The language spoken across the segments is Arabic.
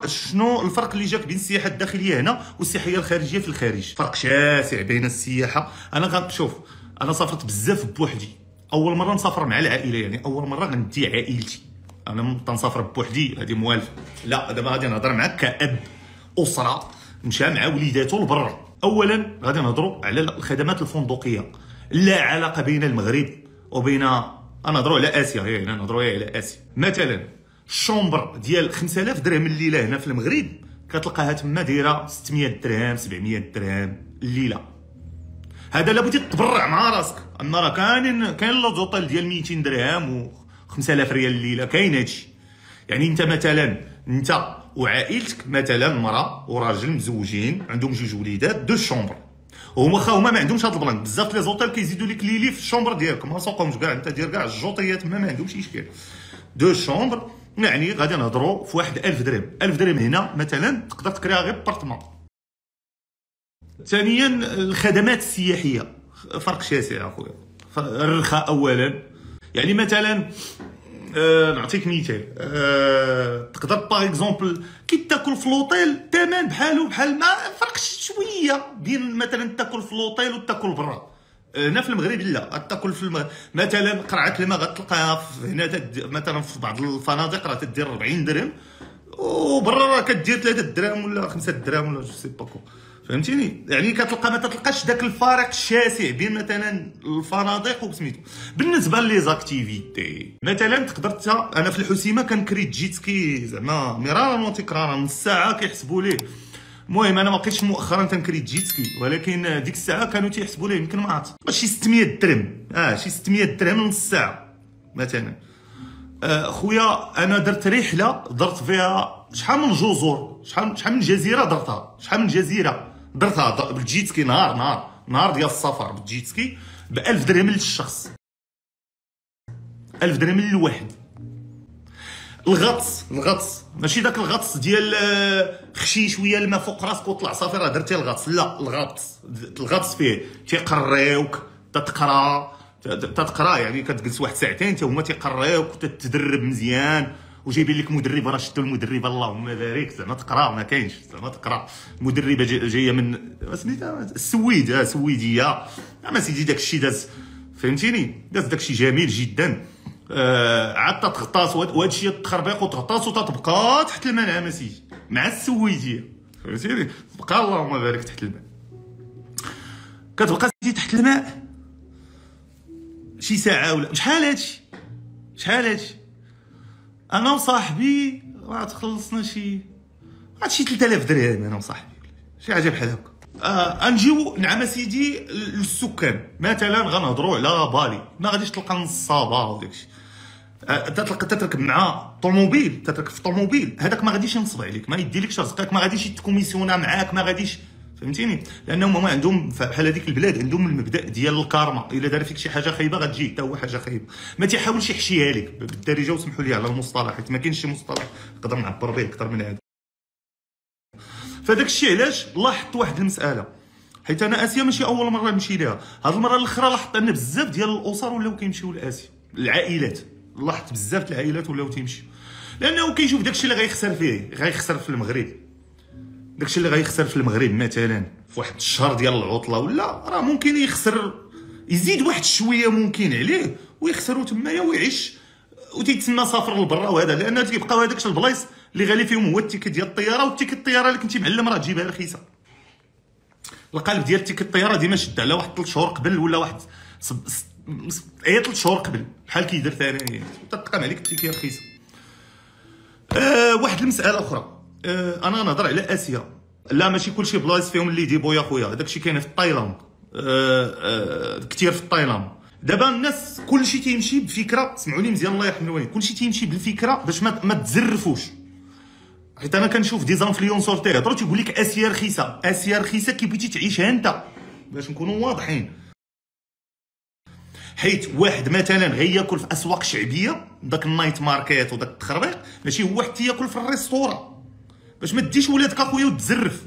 شنو الفرق اللي جاك بين السياحه الداخليه هنا والسياحه الخارجيه في الخارج؟ فرق شاسع بين السياحه. انا غنشوف، انا سافرت بزاف بوحدي. اول مره نسافر مع العائله، يعني اول مره غندي عائلتي. انا تنسافر بوحدي هذه موالفه. لا دابا غادي نهضر معاك كأب اسره مشى مع وليداتو لبرا. اولا غادي نهضروا على الخدمات الفندقيه. لا علاقه بين المغرب وبين، نهضروا على اسيا، يعني نهضروا على اسيا. مثلا الشومبر ديال 5000 درهم الليله هنا في المغرب كتلقاها تما دايره 600 درهم 700 درهم الليله. هذا لا بغيتي تبرع مع راسك، اما راه كاين لوزوطيل ديال 200 درهم و 5000 ريال الليله، كاين هادشي. يعني انت مثلا انت وعائلتك، مثلا مراه وراجل مزوجين عندهم جوج وليدات، دو شومبر، هما ما عندهمش هاد البلان. بزاف لي زوطيل كيزيدوا لك ليلي في الشومبر ديالكم، ما سوقهمش كاع، انت دير كاع الجوطيات ما عندهمش اشكال. دو شومبر يعني غادي نهضروا في واحد 1000 درهم. 1000 درهم هنا مثلا تقدر تكريها غير بارتمون. ثانيا الخدمات السياحيه فرق شاسع اخويا. الرخاء اولا، يعني مثلا نعطيك مثال، تقدر باغ اكزومبل كي تاكل في لوطيل الثمن بحالو بحال، ما فرقش شويه بين مثلا تاكل في لوطيل وتاكل برا. هنا في المغرب لا، تاكل في مثلا قرعه الماء غتلقاها هنا مثلا في بعض الفنادق راه تدير 40 درهم، وبرا راه كدير 3 درهم ولا 5 درهم ولا جو سي باكو، فهمتيني؟ يعني كتلقى ما تلقاش داك الفارق الشاسع بين مثلا الفنادق وسميتو. بالنسبه لي زاكتيفيتي مثلا تقدر انا في الحسيمه كنكري جيتسكي زعما مرارا وتكرارا، نص ساعه كيحسبوا ليه. المهم انا ما بقيتش مؤخرا تنكري جيتسكي، ولكن ديك الساعه كانوا تيحسبوا ليه يمكن ما عرفت شي 600 درهم، شي 600 درهم نص ساعه مثلا. خويا انا درت رحله درت فيها شحال من جزر، شحال من جزيره درتها، شحال من جزيره درتها بالجيتسكي، نهار ديال السفر بالجيتسكي ب 1000 درهم للشخص، 1000 درهم للواحد. الغطس ماشي داك الغطس ديال خشي شويه الماء فوق راسك وطلع صافي راه درتي الغطس، لا الغطس فيه تيقريوك تتقرا يعني كتجلس واحد ساعتين حتى هما تيقريوك وتتدرب مزيان، وجايبين لك مدرب، راه شفتوا المدربه اللهم بارك زعما تقرا، ما كاينش زعما تقرا. مدربه جايه من سميتها السويد، سويديه، اما سيدي داك الشيء داز، فهمتيني؟ داز داك الشيء جميل جدا. عاد تغطاس وهذا الشيء تخربيق وتغطاس وتتبقى تحت الماء نعم سيدي مع السويديه، فهمتيني؟ تبقى اللهم بارك تحت الماء، كتبقى سيدي تحت الماء شي ساعه ولا شحال هادشي. انا وصاحبي راه تخلصنا شي 3000 درهم انا وصاحبي، شي حاجه بحال هكا. نجيو نعم سيدي للسكان، مثلا غنهضروا على بالي، ما غاديش تلقى نصابه وداكشي. تتركب مع طوموبيل، تتركب في طوموبيل هذاك ما غاديش ينصب عليك، ما يديلكش رزقك، ما غاديش يتكوميسيونا معاك، ما غاديش، فهمتيني؟ لانهم هما عندهم بحال هذيك البلاد عندهم المبدا ديال الكارما، الا دار فيك شي حاجه خايبه غتجي حتى هو حاجه خايبه. ما تيحاولش يحشيها لك بالدارجه، وسمحوا لي على المصطلح حيت ما كاينش شي مصطلح نقدر نعبر به اكثر من هذا. فداك الشيء علاش لاحظت واحد المساله، حيت انا اسيا ماشي اول مره نمشي ليها، هذه المره الاخرى لاحظت ان بزاف ديال الاسر ولاو كيمشيو لاسيا، العائلات، لاحظت بزاف العائلات ولاو تيمشيو، لانه كيشوف داكشي اللي غيخسر فيه، غيخسر في المغرب. داكشي اللي غيخسر في المغرب مثلا في واحد الشهر ديال العطله ولا راه ممكن يخسر، يزيد واحد شويه ممكن عليه ويخسروا تمايا ويعيش وتيتسنى سافر لبرا وهذا، لان تيبقاو هذاك البلايص اللي غالي فيهم هو التيكت ديال الطياره، والتيكت الطياره اللي كنتي معلم راه تجيبها رخيصه. القالب ديال التيكت الطياره ديما شد على واحد 3 شهور قبل ولا واحد 3 شهور قبل، بحال كيدير ثاني تتقام عليك التيكيه رخيصه. واحد المساله اخرى، انا نهضر على اسيا، لا ماشي كلشي بلايص فيهم اللي يديبو يا خويا، هذاك الشيء كاين في تايلاند، كثير في تايلاند. دابا الناس كلشي تيمشي بفكره، سمعوني مزيان الله يرحم الوالدين، كلشي تيمشي بالفكره باش ما تزرفوش. حيت انا كنشوف دي زانفلونسور تيهضروا تيقول لك اسيا رخيصه، اسيا رخيصه كي بغيتي تعيشها انت، باش نكونوا واضحين. حيت واحد مثلا غياكل في اسواق شعبيه داك النايت ماركت وداك التخربيق، ماشي هو حتى ياكل في الريستورا، باش ما ديش ولادك اخويا وتزرف.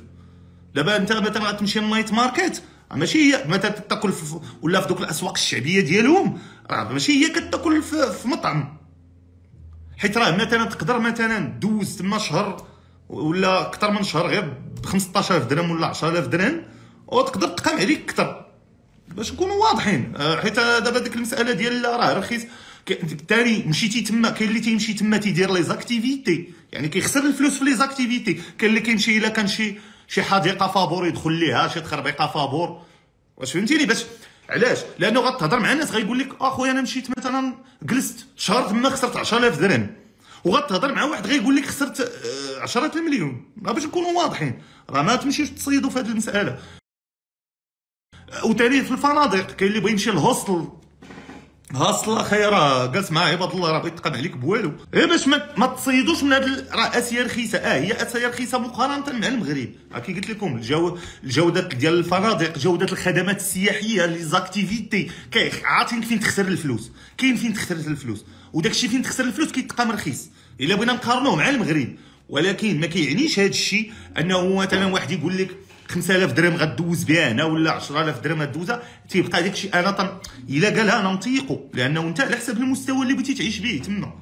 دابا انت مثلا غتمشي للنايت ماركت، ماشي هي مثلا تاكل ولا في دوك الاسواق الشعبيه ديالهم، راه ماشي هي كتاكل في مطعم. حيت راه مثلا تقدر مثلا دوز تما شهر ولا اكثر من شهر غير ب 15000 درهم ولا 10000 درهم، وتقدر تقام عليك اكثر باش نكونوا واضحين. حيت دابا ديك المساله ديال راه رخيص الثاني مشيتي تما، كاين اللي تيمشي تما تيدير لي زاكتيفيتي، يعني كيخسر الفلوس في لي زاكتيفيتي. كاين اللي كيمشي الا كان شي حديقه فابور يدخل ليها، شي تخربيقه فابور، واش فهمتيني؟ باش علاش؟ لانه غتهضر مع الناس غيقول لك اخويا انا مشيت مثلا جلست شهر تما خسرت 10000 درهم، وغتهضر مع واحد غيقول لك خسرت 10 المليون. باش نكونوا واضحين، راه ما تمشيوش تصيدوا في هذه المساله. وثاني في الفنادق كاين اللي بغى يمشي للهوستل، هاصل اخي راه جالس مع عباد الله راه بغى يتقام عليك بوالو، غير باش ما تصيدوش من هاد راه اسيا رخيصه. هي اسيا رخيصه مقارنه مع المغرب. كي قلت لكم الجوده ديال الفنادق، جوده الخدمات السياحيه، لي زاكتيفيتي، عارفين فين تخسر الفلوس، كاين فين تخسر الفلوس، وداك الشيء فين تخسر الفلوس كيتقام رخيص الا بغينا نقارنوه مع المغرب. ولكن ما كيعنيش هذا الشيء انه مثلا واحد يقول لك 5000 درهم غدوز بها هنا ولا 10000 درهم غدوزها، تيبقى داك الشيء انا الا قالها انا نطيقو، لانه انت على حسب المستوى اللي بغيتي تعيش به تما.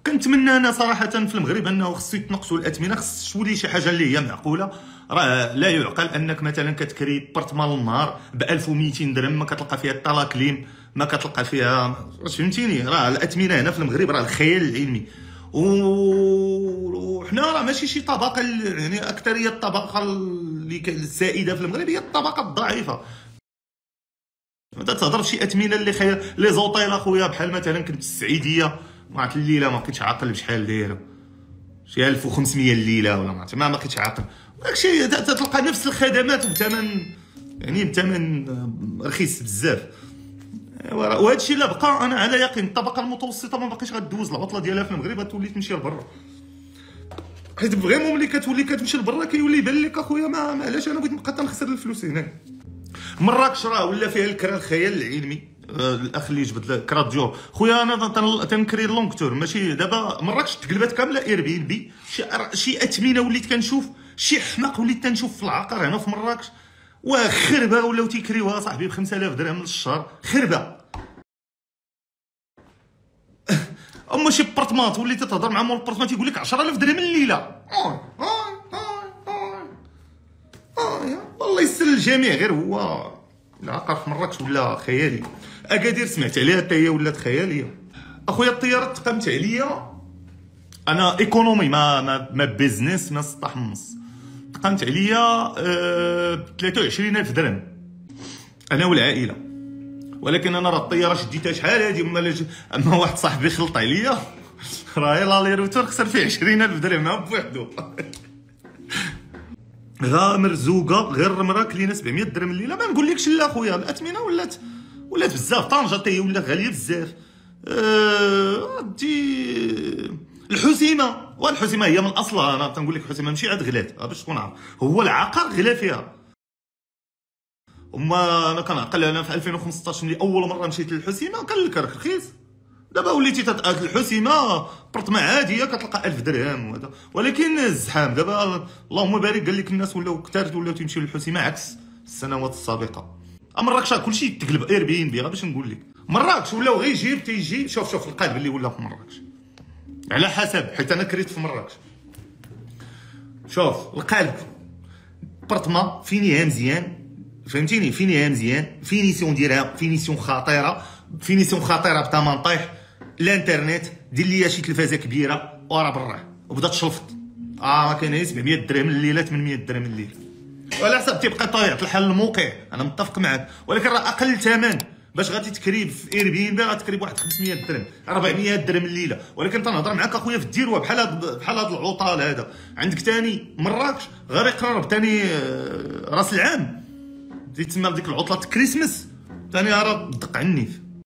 كنتمنى انا صراحه في المغرب انه خصو يتنقصوا الاثمنه، خص تولي شي حاجه اللي هي معقوله. راه لا يعقل انك مثلا كتكري بارتمان النهار ب 1200 درهم، ما كتلقى فيها الطلاكليم، ما كتلقى فيها، واش فهمتيني؟ راه الاثمنه هنا في المغرب راه الخيال العلمي. وحنا راه ماشي شي طبقه، يعني اكثريه الطبقه اللي السائده في المغرب هي الطبقه الضعيفه. انت تهضر بشي اثمنه اللي خير لي زوطيل اخويا، بحال مثلا كنت في السعيديه ما عرفت الليله ما كنتش عاقل بشحال دايره، شي 1500 الليله ولا ما كنتش عاقل. داكشي تلقى نفس الخدمات بثمن، يعني بثمن رخيص بزاف. وهذا الشيء لا بقى انا على يقين الطبقه المتوسطه ما باقيش غدوز العطله ديالها في المغرب، غتولي تمشي لبرا. حيت فريمون ملي كتولي كتمشي لبرا كيولي يبان لك اخويا ما علاش انا بغيت نبقى تنخسر الفلوس هنا. مراكش راه ولا فيها الكرا الخيال العلمي. الاخ اللي جبد كرا ديور خويا انا تنكري لونغ تور، ماشي دابا مراكش تقلبات كامله اير بي ان بي. شي اثمنه وليت كنشوف، شي حماق وليت تنشوف في العقار هنا في مراكش، وخربه ولاو تيكريوها صاحبي ب 5000 درهم للشهر، خربه. اما شي بارتمانت وليتي تهضر مع مول البارتمانت يقول لك 10000 درهم الليله. والله يسر الجميع، غير هو العقار في مراكش ولا خيالي. اكادير سمعت عليها حتى هي ولات خياليه. اخويا الطيارات تقامت عليا انا ايكونومي، ما بيزنس، ما سطح النص. تقامت عليا ب 23000 درهم انا والعائله. ولكن انا راه الطياره شديتها شحال هادي، اما واحد صاحبي خلط عليا راه لا لي روتور خسر فيه 20000 درهم بوحدو. غا مرزوقه غير المرا كلينا 700 درهم الليله. ما نقولكش لا خويا، الاثمنه ولات بزاف. طنجه حتى هي ولات غاليه بزاف. الحسيمه، والحسيمه هي من اصلها، انا تنقول لك الحسيمه ماشي عاد غلات باش تكون عارف، هو العقار غلا فيها. وما انا كنعقل انا في 2015 ملي اول مره مشيت للحسيمه كان الكرك رخيص. دابا وليتي تتقاد الحسيمه برطمه عاديه كتلقى 1000 درهم وهذا، ولكن الزحام دابا اللهم بارك قال لك الناس ولاو كثار ولاو تيمشيو للحسيمه عكس السنوات السابقه. مراكش كلشي تقلب اير بي ان بي، باش نقول لك مراكش ولاو غير يجيب تيجي. شوف القلب اللي ولا في مراكش على حسب، حيت انا كريت في مراكش. شوف القلب برطمه فينيها مزيان، فهمتيني؟ فينيها مزيان، فينيسيون ديالها فينيسيون خطيره بثمن طايح. الانترنت دير ليا شي تلفازه كبيره وراه برا وبدا تشلفط. ما كاين 700 درهم الليله، 800 درهم الليله، وعلى حسب تيبقى طبيعه الحال الموقع. انا متفق معك، ولكن راه اقل ثمن باش غادي تكريب في اير بي ان بي غتكريب واحد 500 درهم 400 درهم الليله. ولكن تنهضر معاك اخويا في الديروه بحال هذا العطال هذا. عندك ثاني مراكش غير يقرب ثاني راس العام تسمى ديك العطله كريسماس ثاني راه دق على النيف.